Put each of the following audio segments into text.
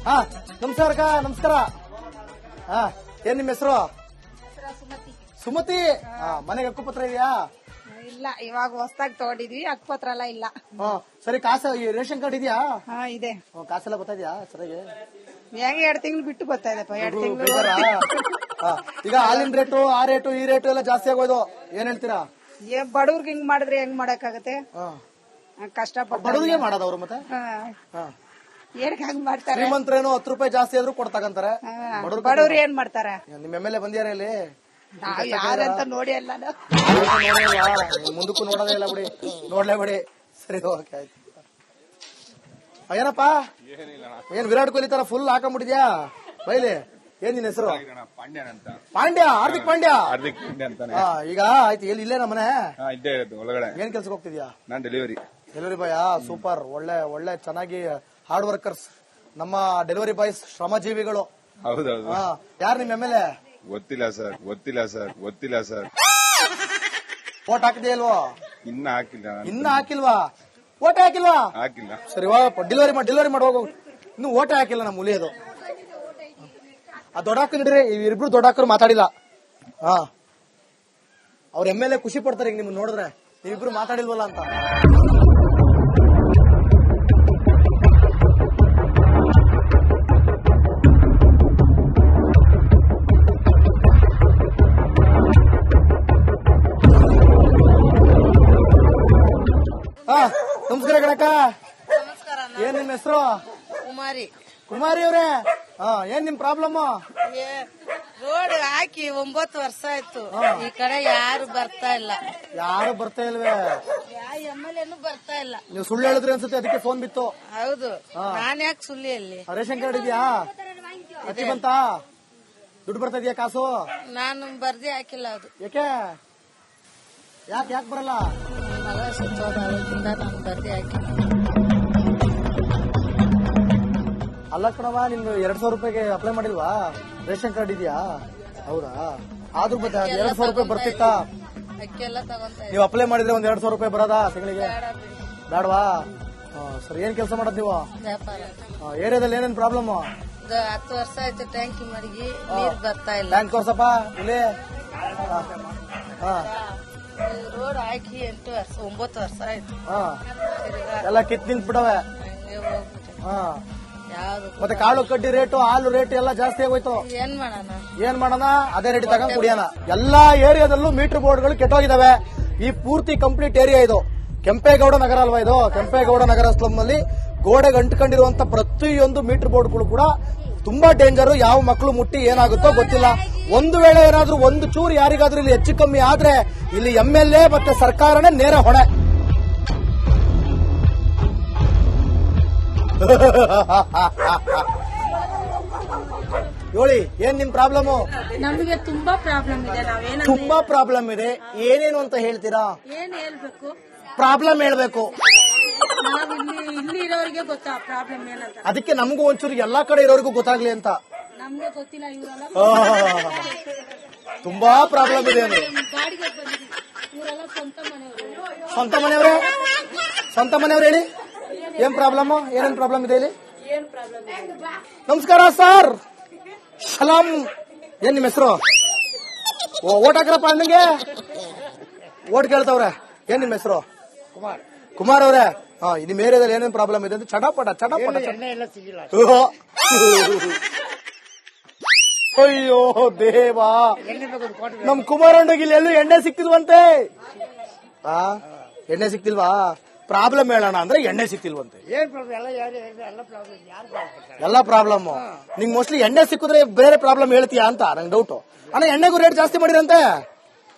ಹಾ ನಮಸ್ಕಾರ ಅಕ್ಕ, ನಮಸ್ಕಾರ. ಹಾ ಏನ್ ನಿಮ್ಮ ಹೆಸರು? ಸುಮತಿ. ಮನೆಗೆ ಹಕ್ಕುಪತ್ರ ಇದೆಯಾ? ಇಲ್ಲ, ಇವಾಗ ಹೊಸದಾಗಿ ತಗೊಂಡಿದ್ವಿ, ಹಕ್ಕುಪತ್ರ ಎಲ್ಲ ಇಲ್ಲ. ಸರಿ, ಕಾಸು ರೇಷನ್ ಕಾರ್ಡ್ ಇದೆಯಾ? ಇದೆ. ಕಾಸೆಲ್ಲ ಬರ್ತಾ ಇದೆಯಾ ಸರಿಯಾಗಿ? ಹೆಂಗೆ 2 ತಿಂಗಳು ಬಿಟ್ಟು ಬರ್ತಾ ಇದೆಪ್ಪ, 2 ತಿಂಗಳು. ಈಗ ಹಾಲಿನ ರೇಟು, ಆ ರೇಟು, ಈ ರೇಟು ಎಲ್ಲ ಜಾಸ್ತಿ ಆಗೋದು, ಏನ್ ಹೇಳ್ತೀರಾ? ಬಡವ್ರಿಗೆ ಹಿಂಗ್ ಮಾಡಿದ್ರೆ ಹೆಂಗ್ ಮಾಡಕ್ಕಾಗತ್ತೆ? ಕಷ್ಟಪಟ್ಟು ಬಡವರಿಗೆ ಮಾಡೋದು ಅವ್ರು. ಮತ್ತೆ ಏನಕ್ಕೆ ಹಂಗ್ ಮಾಡ್ತಾರೆ? ಶ್ರೀಮಂತರೇನು 10 ರೂಪಾಯಿ ಜಾಸ್ತಿ ಆದ್ರೂ ಕೊಡ್ತಾಗಂತಾರೆ. ಬಡವ್ರು ಏನ್ ಮಾಡ್ತಾರೆ? ನಿಮ್ ಎಮ್ಮೆಲ್ಲೆ ಬಂದಿಯಾರ ಇಲ್ಲಿ? ನಾವ್ ಯಾರಂತ ನೋಡಿ ಅಲ್ಲ, ಮುಂದಕ್ಕೂ ನೋಡೋದೇ ಇಲ್ಲ ಬಿಡಿ, ನೋಡ್ಲೇ ಬಿಡಿ. ಸರಿ, ಓಕೆ, ಆಯ್ತು. ಏನಪ್ಪಾ, ಏನ್ ವಿರಾಟ್ ಕೊಹ್ಲಿ ತರ ಫುಲ್ ಹಾಕೊಂಡ್ಬಿಟ್ಟಿದ್ಯಾ ಬೈಲಿ? ಏನ್ ನಿನ್ ಹೆಸರು? ಪಾಂಡ್ಯ, ಹಾರ್ದಿಕ್ ಪಾಂಡ್ಯ. ಈಗ ಆಯ್ತು, ಎಲ್ಲಿ ಇಲ್ಲೇ ನಮ್ಮನೆ ಒಳಗಡೆ. ಏನ್ ಕೆಲ್ಸಕ್ಕೆ ಹೋಗ್ತಿದ್ಯಾ? ನಾನ್ ಡೆಲಿವರಿ ಬಾಯ್. ಸೂಪರ್, ಒಳ್ಳೆ ಚೆನ್ನಾಗಿ ಹಾರ್ಡ್ ವರ್ಕರ್ಸ್ ನಮ್ಮ ಡೆಲಿವರಿ ಬಾಯ್ಸ್, ಶ್ರಮಜೀವಿಗಳು. ಹೌದೌದು. ಯಾರು ನಿಮ್ ಎಮ್ಮೆಲ್ಲೆ? ಗೊತ್ತಿಲ್ಲ ಸರ್. ವೋಟ್ ಹಾಕಿದೆ ಇಲ್ವೋ? ಇನ್ನ ಹಾಕಿಲ್ವಾ? ಓಟೆ ಹಾಕಿಲ್ವಾ? ಹಾಕಿಲ್ಲ. ಸರಿ, ಡೆಲಿವರಿ ಮಾಡಿ ಹೋಗು. ಇನ್ನು ಓಟೆ ಹಾಕಿಲ್ಲ ನಮ್ಮ ಹುಲಿಯದು. ಆ ದೊಡ್ಡಾಕರ್ ಇಡ್ರಿ, ಇಬ್ರು ದೊಡ್ಡಾಕರು ಮಾತಾಡಿಲ್ಲ. ಅವ್ರ ಎಮ್ಮೆಲ್ಲೆ ಖುಷಿ ಪಡ್ತಾರೆ ನಿಮ್ಗೆ ನೋಡಿದ್ರೆ, ನೀವಿಬ್ರು ಮಾತಾಡಿಲ್ವಲ್ಲ ಅಂತ. ನಮಸ್ಕಾರ ಕಣಕ್ಕ. ಏನ್ ನಿಮ್ ಹೆಸರು? ಕುಮಾರಿ ಅವ್ರೆ. ಏನ್ ನಿಮ್ ಪ್ರಾಬ್ಲಮ್? ರೋಡ್ ಹಾಕಿ 9 ವರ್ಷ ಆಯ್ತು, ಈ ಕಡೆ ಯಾರು ಬರ್ತಾ ಇಲ್ಲ. ಯಾರು ಬರ್ತಾ ಇಲ್ವೇ? ಎಮ್ಮೆಲ್ಲೆನೂ ಬರ್ತಾ ಇಲ್ಲ. ನೀವು ಸುಳ್ಳು ಹೇಳಿದ್ರಿ ಅನ್ಸುತ್ತೆ, ಅದಕ್ಕೆ ಫೋನ್ ಬಿತ್ತು. ಹೌದು, ನಾನ್ ಯಾಕೆ ಸುಳ್ಳಿಯಲ್ಲಿ? ರೇಷನ್ ಕಾರ್ಡ್ ಇದೆಯಾ? ಅಕ್ಕಿ ಬಂತಾ? ದುಡ್ಡು ಬರ್ತಾ ಇದೆಯಾ? ಕಾಸು ನಾನು ಬರ್ದಿ ಹಾಕಿಲ್ಲ. ಅದು ಯಾಕೆ ಬರಲ್ಲ? ಮಗ ಸುತ್ತೋದ್ರಿಂದ ನಾನು ಬರ್ದಿ ಹಾಕಿಲ್ಲ. ಅಲ್ಲ ಕಣವ, ನಿಮ್ಗೆ 2,000 ರೂಪಾಯಿಗೆ ಅಪ್ಲೈ ಮಾಡಿಲ್ವಾ? ರೇಷನ್ ಕಾರ್ಡ್ ಇದೆಯಾ? ಹೌದಾ? ಆದ್ರೂ 2,000 ರೂಪಾಯಿ ಬರ್ತಿತ್ತಾ? ಅಕ್ಕಿ ಎಲ್ಲ ತಗೊಂತ ನೀವು ಅಪ್ಲೈ ಮಾಡಿದ್ರೆ 1,200 ರೂಪಾಯಿ ಬರೋದಾ ತಿಂಗಳಿಗೆ? ಬೇಡವಾ? ಸರಿ, ಏನ್ ಕೆಲಸ ಮಾಡೋದು ನೀವು? ವ್ಯಾಪಾರ. ಏರಿಯಾದಲ್ಲಿ ಏನೇನ್ ಪ್ರಾಬ್ಲಮ್? 10 ವರ್ಷ ಆಯ್ತು, ಟ್ಯಾಂಕಿ ಮಡಗಿ ನೀರ್ ಬರ್ತಾ ಇಲ್ಲ. ಬ್ಯಾಂಕ್ ತೋರ್ಸಪ್ಪ ಇಲ್ಲಿ. ರೋಡ್ ಹಾಕಿ 9 ವರ್ಷ ಆಯ್ತು. ಎಲ್ಲ ಕಿತ್ ನಿಂತ್ಬಿಟ್ಟವೆ. ಹಂಗೆ ಹೋಗ್ಬಿಟ್ಟೆ. ಯಾವ್ದು ಮತ್ತೆ ಕಾಳು ಕಡ್ಡಿ ರೇಟು, ಹಾಲು ರೇಟ್ ಎಲ್ಲ ಜಾಸ್ತಿ ಆಗೋಯ್ತು. ಏನ್ ಮಾಡೋಣ? ಅದೇ ರೇಟ್ ತಗೊಂಡ್ ಕುಡಿಯೋಣ. ಎಲ್ಲಾ ಏರಿಯಾದಲ್ಲೂ ಮೀಟರ್ ಬೋರ್ಡ್ಗಳು ಕೆಟ್ಟೋಗಿದಾವೆ. ಈ ಪೂರ್ತಿ ಕಂಪ್ಲೀಟ್ ಏರಿಯಾ ಇದು. ಕೆಂಪೇಗೌಡ ನಗರ ಅಲ್ವಾ ಇದು? ಕೆಂಪೇಗೌಡ ನಗರ ಸ್ಲಮ್ ನಲ್ಲಿ ಗೋಡೆಗೆ ಅಂಟ್ಕೊಂಡಿರುವಂತ ಪ್ರತಿಯೊಂದು ಮೀಟರ್ ಬೋರ್ಡ್ಗಳು ಕೂಡ ತುಂಬಾ ಡೇಂಜರ್. ಯಾವ ಮಕ್ಕಳು ಮುಟ್ಟಿ ಏನಾಗುತ್ತೋ ಗೊತ್ತಿಲ್ಲ. ಒಂದು ವೇಳೆ ಏನಾದ್ರೂ ಒಂದು ಚೂರು ಯಾರಿಗಾದ್ರೂ ಇಲ್ಲಿ ಹೆಚ್ಚು ಕಮ್ಮಿ ಆದ್ರೆ ಇಲ್ಲಿ MLA ಮತ್ತೆ ಸರ್ಕಾರನೇ ನೇರ ಹೊಣೆ. ಹೇಳಿ, ಏನ್ ನಿಮ್ ಪ್ರಾಬ್ಲಮ್? ನಮಗೆ ತುಂಬಾ ಪ್ರಾಬ್ಲಮ್ ಇದೆ. ತುಂಬಾ ಪ್ರಾಬ್ಲಮ್ ಇದೆ. ಏನೇನು ಅಂತ ಹೇಳ್ತೀರಾ? ಏನ್ ಹೇಳ್ಬೇಕು? ಪ್ರಾಬ್ಲಮ್ ಹೇಳ್ಬೇಕು. ಇಲ್ಲಿ ಇರೋರಿಗೆ ಗೊತ್ತಾ ಪ್ರಾಬ್ಲಮ್ ಏನಂತ? ಅದಕ್ಕೆ ನಮಗೂ ಒಂಚೂರು ಎಲ್ಲಾ ಕಡೆ ಇರೋರಿಗೂ ಗೊತ್ತಾಗ್ಲಿ ಅಂತ. ನಮ್ಗೆ ಗೊತ್ತಿಲ್ಲ. ಇವರೆಲ್ಲ ತುಂಬಾ ಪ್ರಾಬ್ಲಮ್ ಇದೆ ಅಂದ್ರೆ ಗಾಡಿಗೆ ಬಂದಿದ್ದೀವಿ. ಇವರೆಲ್ಲ ಸ್ವಂತ ಮನೆಯವ್ರು ಹೇಳಿ, ಏನ್ ಪ್ರಾಬ್ಲಮ್? ಏನೇನ್ ಪ್ರಾಬ್ಲಮ್ ಇದೆ ಇಲ್ಲಿ? ನಮಸ್ಕಾರ ಸರ್. ಸಲಾಂ. ಏನ್ ನಿಮ್ ಹೆಸರು? ಓಟ್ ಹಾಕ್ರಪ್ಪ ಅಣ್ಣಂಗೆ. ಓಟ್ ಕೇಳ್ತಾವ್ರೆ. ಏನ್ ನಿಮ್ ಹೆಸರು? ಕುಮಾರ್ ಅವ್ರೆ. ನಿಮ್ ಏರಿಯಾದಲ್ಲಿ ಏನೇನ್ ಪ್ರಾಬ್ಲಮ್ ಇದೆ ಅಂತ ಚಟಪಟ. ಅಯ್ಯೋ ದೇವಾ, ನಮ್ ಕುಮಾರಣ್ಣಗೆ ಇಲ್ಲಿ ಎಲ್ಲೂ ಎಣ್ಣೆ ಸಿಕ್ತಿಲ್ವಂತೆ. ಎಣ್ಣೆ ಸಿಕ್ತಿಲ್ವಾ? ಪ್ರಾಬ್ಲಮ್ ಹೇಳೋಣ ಅಂದ್ರೆ ಎಣ್ಣೆ ಸಿಕ್ತಿಲ್ವಂತೆ. ಎಲ್ಲ ಪ್ರಾಬ್ಲಮ್. ನಿಂಗ್ ಮೋಸ್ಟ್ಲಿ ಎಣ್ಣೆ ಸಿಕ್ಕಿದ್ರೆ ಬೇರೆ ಪ್ರಾಬ್ಲಮ್ ಹೇಳ್ತೀಯಾ ಅಂತ ನಂಗೆ ಡೌಟ್. ಅಣ್ಣ, ಎಣ್ಣೆಗೂ ರೇಟ್ ಜಾಸ್ತಿ ಮಾಡಿರಂತೆ.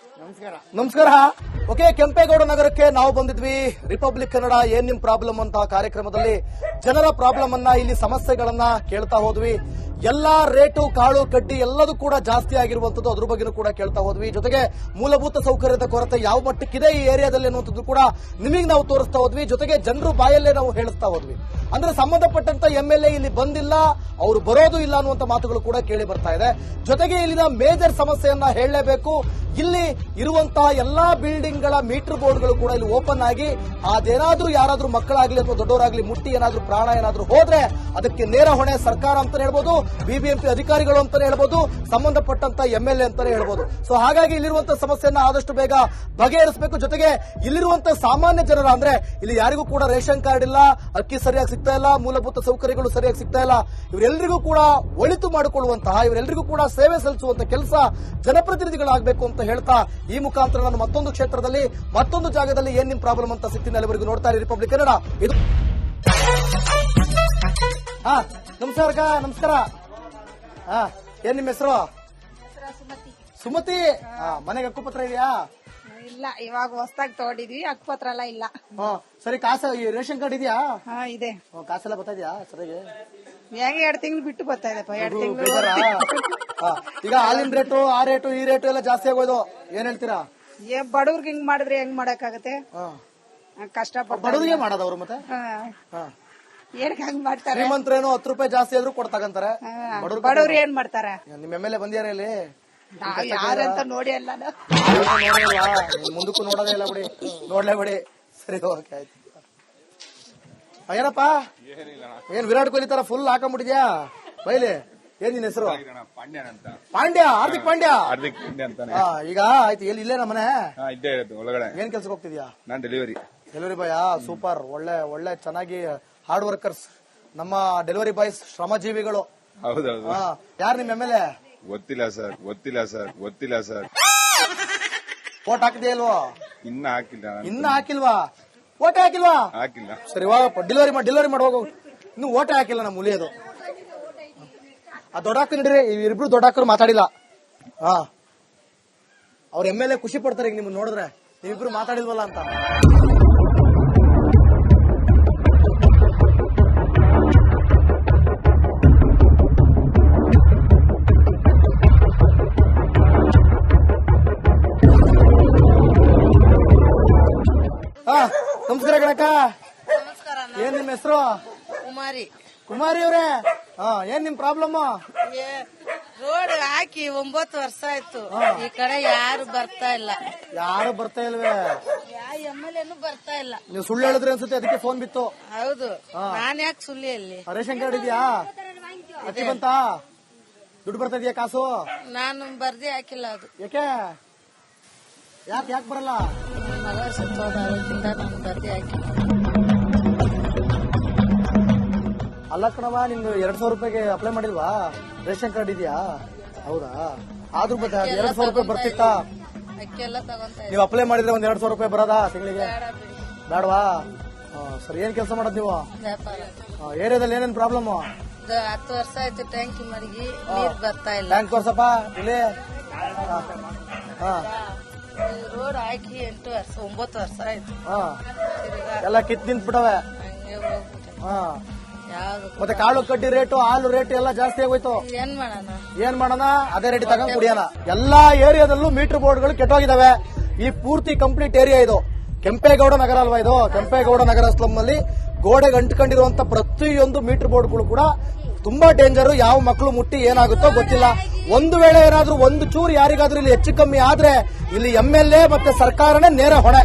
ನಮಸ್ಕಾರ. ಓಕೆ, ಕೆಂಪೇಗೌಡ ನಗರಕ್ಕೆ ನಾವು ಬಂದಿದ್ವಿ. ರಿಪಬ್ಲಿಕ್ ಕನ್ನಡ ಏನ್ ನಿಮ್ ಪ್ರಾಬ್ಲಮ್ ಅಂತ ಕಾರ್ಯಕ್ರಮದಲ್ಲಿ ಜನರ ಪ್ರಾಬ್ಲಮ್ ಅನ್ನ, ಇಲ್ಲಿ ಸಮಸ್ಯೆಗಳನ್ನ ಕೇಳ್ತಾ ಹೋದ್ವಿ. ಎಲ್ಲಾ ರೇಟು ಕಾಳು ಕಡ್ಡಿ ಎಲ್ಲದೂ ಕೂಡ ಜಾಸ್ತಿ ಆಗಿರುವಂತದ್ದು, ಅದ್ರ ಬಗ್ಗೆನೂ ಕೂಡ ಕೇಳ್ತಾ ಹೋದ್ವಿ. ಜೊತೆಗೆ ಮೂಲಭೂತ ಸೌಕರ್ಯದ ಕೊರತೆ ಯಾವ ಮಟ್ಟಕ್ಕಿದೆ ಈ ಏರಿಯಾದಲ್ಲಿ ಅನ್ನುವಂಥದ್ದು ಕೂಡ ನಿಮಗೆ ನಾವು ತೋರಿಸ್ತಾ ಹೋದ್ವಿ. ಜೊತೆಗೆ ಜನರು ಬಾಯಲ್ಲೇ ನಾವು ಹೇಳಿಸ್ತಾ ಹೋದ್ವಿ. ಅಂದ್ರೆ ಸಂಬಂಧಪಟ್ಟಂತ MLA ಇಲ್ಲಿ ಬಂದಿಲ್ಲ, ಅವರು ಬರೋದು ಇಲ್ಲ ಅನ್ನುವಂತ ಮಾತುಗಳು ಕೂಡ ಕೇಳಿ ಬರ್ತಾ ಇದೆ. ಜೊತೆಗೆ ಇಲ್ಲಿನ ಮೇಜರ್ ಸಮಸ್ಯೆಯನ್ನ ಹೇಳಲೇಬೇಕು. ಇಲ್ಲಿ ಇರುವಂತಹ ಎಲ್ಲಾ ಬಿಲ್ಡಿಂಗ್ ಗಳ ಮೀಟರ್ ಬೋರ್ಡ್ಗಳು ಕೂಡ ಇಲ್ಲಿ ಓಪನ್ ಆಗಿ ಅದೇನಾದ್ರೂ ಯಾರಾದ್ರೂ ಮಕ್ಕಳಾಗ್ಲಿ ಅಥವಾ ದೊಡ್ಡವರಾಗ್ಲಿ ಮುಟ್ಟಿ ಏನಾದ್ರೂ ಪ್ರಾಣ ಏನಾದ್ರೂ ಹೋದ್ರೆ ಅದಕ್ಕೆ ನೇರ ಹೊಣೆ ಸರ್ಕಾರ ಅಂತಾನೆ ಹೇಳ್ಬೋದು, BBMP ಅಧಿಕಾರಿಗಳು ಅಂತಾನೆ ಹೇಳ್ಬೋದು, ಸಂಬಂಧಪಟ್ಟಂತ MLA ಅಂತಾನೆ ಹೇಳ್ಬೋದು. ಸೊ ಹಾಗಾಗಿ ಇಲ್ಲಿರುವಂತಹ ಸಮಸ್ಯೆಯನ್ನ ಆದಷ್ಟು ಬೇಗ ಬಗೆಹರಿಸಬೇಕು. ಜೊತೆಗೆ ಇಲ್ಲಿರುವಂತಹ ಸಾಮಾನ್ಯ ಜನರ ಅಂದ್ರೆ ಇಲ್ಲಿ ಯಾರಿಗೂ ಕೂಡ ರೇಷನ್ ಕಾರ್ಡ್ ಇಲ್ಲ, ಅಕ್ಕಿ ಸರಿಯಾಗಿ ಸಿಗ್ತಾ ಇಲ್ಲ, ಮೂಲಭೂತ ಸೌಕರ್ಯಗಳು ಸರಿಯಾಗಿ ಸಿಗ್ತಾ ಇಲ್ಲ. ಇವರೆಲ್ಲರಿಗೂ ಕೂಡ ಒಳಿತು ಮಾಡಿಕೊಳ್ಳುವಂತಹ, ಇವರೆಲ್ಲರಿಗೂ ಕೂಡ ಸೇವೆ ಸಲ್ಲಿಸುವಂತ ಕೆಲಸ ಜನಪ್ರತಿನಿಧಿಗಳಾಗಬೇಕು ಅಂತ ಹೇಳ್ತಾ ಈ ಮುಖಾಂತರ ನಾನು ಮತ್ತೊಂದು ಕ್ಷೇತ್ರದಲ್ಲಿ ಮತ್ತೊಂದು ಜಾಗದಲ್ಲಿ ಏನ್ ನಿಮ್ ಪ್ರಾಬ್ಲಮ್ ಅಂತ ಸಿಗ್ತೀನಿ. ಅಲ್ಲಿವರೆಗೂ ನೋಡ್ತಾ ಇರಿ ರಿಪಬ್ಲಿಕ್ ಕನ್ನಡ. ಇದು ನಮಸ್ಕಾರ ನಮಸ್ಕಾರ. ಏನ್ ನಿಮ್ಮ ಹೆಸರು? ಸುಮತಿ. ಮನೆಗೆ ಹಕ್ಕುಪತ್ರ ಇದೆಯಾ? ಇಲ್ಲ, ಇವಾಗ ಹೊಸದಾಗಿ ತಗೊಂಡಿದ್ವಿ, ಹಕ್ಕುಪತ್ರ ಎಲ್ಲ ಇಲ್ಲ. ಸರಿ, ಕಾಸ ರೇಷನ್ ಕಾರ್ಡ್ ಇದೆಯಾ? ಇದೆ. ಕಾಸೆಲ್ಲ ಬರ್ತಾ ಇದೆಯಾ ಸರಿಯಾಗಿ? ಹೆಂಗೆ 2 ತಿಂಗಳು ಬಿಟ್ಟು ಬರ್ತಾ ಇದೆಪ್ಪ, 2 ತಿಂಗಳು. ಬೇಜಾರಾ? ಈಗ ಹಾಲಿನ ರೇಟು ಆ ರೇಟು ಈ ರೇಟು ಎಲ್ಲ ಜಾಸ್ತಿ ಆಗೋದು, ಏನ್ ಹೇಳ್ತೀರಾ? ಬಡವ್ರಿಗೆ ಹಿಂಗ್ ಮಾಡಿದ್ರೆ ಹೆಂಗ್ ಮಾಡಕ್ಕಾಗತ್ತೆ? ಕಷ್ಟಪಟ್ಟು ಬಡವರಿಗೆ ಮಾಡೋದವ್ರು ಮತ್ತೆ ಏನಕ್ಕೆ ಹಂಗ್ ಮಾಡ್ತಾರೆ? ಶ್ರೀಮಂತರೇನು 10 ರೂಪಾಯಿ ಜಾಸ್ತಿ ಆದ್ರೂ ಕೊಡ್ತಾಗಂತಾರೆ. ಬಡವ್ರು ಏನ್ ಮಾಡ್ತಾರೆ? ನಿಮ್ MLA ಬಂದಿಯಾರ ಇಲ್ಲಿ? ಯಾರಂತ ನೋಡಿ ಅಲ್ಲ, ಮುಂದಕ್ಕೂ ನೋಡೋದೇ ಇಲ್ಲ ಬಿಡಿ, ನೋಡ್ಲೇ ಬಿಡಿ. ಸರಿ, ಓಕೆ, ಆಯ್ತು. ಏನಪ್ಪಾ, ಏನ್ ವಿರಾಟ್ ಕೊಹ್ಲಿ ತರ ಫುಲ್ ಹಾಕೊಂಡ್ಬಿಟ್ಟಿದ್ಯಾ ಬೈಲಿ? ಏನ್ ನಿನ್ ಹೆಸರು? ಪಾಂಡ್ಯನ್ ಅಂತ. ಪಾಂಡ್ಯ, ಹಾರ್ದಿಕ್ ಪಾಂಡ್ಯ. ಹಾರ್ದಿಕ್ ಪಾಂಡ್ಯ ಅಂತಾನೆ. ಈಗ ಆಯ್ತು, ಇಲ್ಲೇ ನಮ್ಮನೆ ಇದ್ದೇ ಇರೋದು ಒಳಗಡೆ. ಏನ್ ಕೆಲ್ಸಕ್ಕೆ ಹೋಗ್ತಿದ್ಯಾ? ನಾನ್ ಡೆಲಿವರಿ ಬಾಯ್. ಸೂಪರ್, ಒಳ್ಳೆ ಚೆನ್ನಾಗಿ ಹಾರ್ಡ್ ವರ್ಕರ್ಸ್ ನಮ್ಮ ಡೆಲಿವರಿ ಬಾಯ್ಸ್, ಶ್ರಮಜೀವಿಗಳು. ಹೌದೌದು. ಯಾರು ನಿಮ್ MLA? ಗೊತ್ತಿಲ್ಲ ಸರ್. ವೋಟ್ ಹಾಕಿದೆ ಇಲ್ವೋ? ಇನ್ನ ಹಾಕಿಲ್ಲ. ಇನ್ನ ಹಾಕಿಲ್ವಾ? ಓಟೆ ಹಾಕಿಲ್ವಾ? ಹಾಕಿಲ್ಲ ಸರಿ, ಇವಾಗ ಡೆಲಿವರಿ ಮಾಡಿ ಹೋಗು. ಇನ್ನು ಓಟೆ ಹಾಕಿಲ್ಲ ನಮ್ಮ ಹುಲಿಯೋದು. ಆ ದೊಡ್ಡಾಕರ್ ಹಿಡ್ರಿ, ಇವ್ರಿಬ್ರು ದೊಡ್ಡಾಕರು ಮಾತಾಡಿಲ್ಲ. ಅವ್ರ MLA ಖುಷಿ ಪಡ್ತಾರೆ ಈಗ ನಿಮ್ಮನ್ನ ನೋಡಿದ್ರೆ, ನೀವಿಬ್ರು ಮಾತಾಡಿಲ್ವಲ್ಲ ಅಂತ. ನಮಸ್ಕಾರ ಗಣಕ. ನಮಸ್ಕಾರ. ಏನ್ ನಿಮ್ ಹೆಸರು? ಕುಮಾರಿ ಅವ್ರೆ. ಏನ್ ನಿಮ್ ಪ್ರಾಬ್ಲಮ್? ರೋಡ್ ಹಾಕಿ 9 ವರ್ಷ ಆಯ್ತು, ಈ ಕಡೆ ಯಾರು ಬರ್ತಾ ಇಲ್ಲ. ಯಾರು ಬರ್ತಾ ಇಲ್ವೇ? MLA ಬರ್ತಾ ಇಲ್ಲ. ನೀವು ಸುಳ್ಳು ಹೇಳಿದ್ರಿ ಅನ್ಸುತ್ತೆ, ಅದಕ್ಕೆ ಫೋನ್ ಬಿತ್ತು. ಹೌದು, ನಾನ್ ಯಾಕೆ ಸುಳ್ಳಿ? ರೇಷನ್ ಕಾರ್ಡ್ ಇದೆಯಾ? ಅಕ್ಕಿ ಬಂತ? ದುಡ್ಡು ಬರ್ತಾ ಇದೆಯಾ ಕಾಸು? ನಾನು ಬರ್ದಿ ಹಾಕಿಲ್ಲ. ಅದು ಯಾಕೆ ಬರಲ್ಲ? ಮಗ ಸತ್ತೋದಾಗಿಂದ ನಾನು ಬರ್ದಿ ಹಾಕಿಲ್ಲ. ಅಲ್ಲ ಕಣವ, ನಿಮ್ದು 200 ರೂಪಾಯಿಗೆ ಅಪ್ಲೈ ಮಾಡಿಲ್ವಾ? ರೇಷನ್ ಕಾರ್ಡ್ ಇದೆಯಾ? ಹೌದಾ? ಆದ್ರೂ ಮತ್ತೆ 200 ರೂಪಾಯಿ ಬರ್ತಿತ್ತಾ? ಅಕ್ಕಿ ಎಲ್ಲ ತಗೊಂತ ನೀವು ಅಪ್ಲೈ ಮಾಡಿದ್ರೆ 200 ರೂಪಾಯಿ ಬರೋದಾ ತಿಂಗಳಿಗೆ? ಬೇಡವಾ? ಸರಿ, ಏನ್ ಕೆಲಸ ಮಾಡೋದು ನೀವು? ವ್ಯಾಪಾರ. ಏರಿಯಾದಲ್ಲಿ ಏನೇನ್ ಪ್ರಾಬ್ಲಮ್? 10 ವರ್ಷ ಆಯ್ತು, ಟ್ಯಾಂಕಿ ಮಡಗಿ ನೀರ್ ಬರ್ತಾ ಇಲ್ಲ. ಬ್ಯಾಂಕ್ ತೋರ್ಸಪ್ಪ ಇಲ್ಲಿ. ರೋಡ್ ಹಾಕಿ 9 ವರ್ಷ ಆಯ್ತು. ಎಲ್ಲ ಕಿತ್ ನಿಂತ್ಬಿಟ್ಟವೆ. ಹಂಗೆ ಹೋಗ್ಬಿಟ್ಟೆ. ಯಾವ್ದು ಮತ್ತೆ ಕಾಳು ಕಡ್ಡಿ ರೇಟು, ಹಾಲು ರೇಟು ಎಲ್ಲ ಜಾಸ್ತಿ ಆಗೋಯ್ತು. ಏನ್ ಮಾಡೋಣ? ಅದೇ ರೇಟ್ ತಗೊಂಡ್ ಕುಡಿಯೋಣ. ಎಲ್ಲಾ ಏರಿಯಾದಲ್ಲೂ ಮೀಟರ್ ಬೋರ್ಡ್ಗಳು ಕೆಟ್ಟೋಗಿದಾವೆ. ಈ ಪೂರ್ತಿ ಕಂಪ್ಲೀಟ್ ಏರಿಯಾ ಇದು. ಕೆಂಪೇಗೌಡ ನಗರ ಅಲ್ವಾ ಇದು? ಕೆಂಪೇಗೌಡ ನಗರ ಸ್ಲಮ್ ನಲ್ಲಿ ಗೋಡೆಗೆ ಅಂಟ್ಕೊಂಡಿರುವಂತ ಪ್ರತಿಯೊಂದು ಮೀಟರ್ ಬೋರ್ಡ್ಗಳು ಕೂಡ ತುಂಬಾ ಡೇಂಜರ್. ಯಾವ ಮಕ್ಕಳು ಮುಟ್ಟಿ ಏನಾಗುತ್ತೋ ಗೊತ್ತಿಲ್ಲ. ಒಂದು ವೇಳೆ ಏನಾದ್ರೂ ಒಂದು ಚೂರು ಯಾರಿಗಾದ್ರೂ ಇಲ್ಲಿ ಹೆಚ್ಚು ಕಮ್ಮಿ ಆದ್ರೆ ಇಲ್ಲಿ MLA ಮತ್ತೆ ಸರ್ಕಾರನೇ ನೇರ ಹೊಣೆ.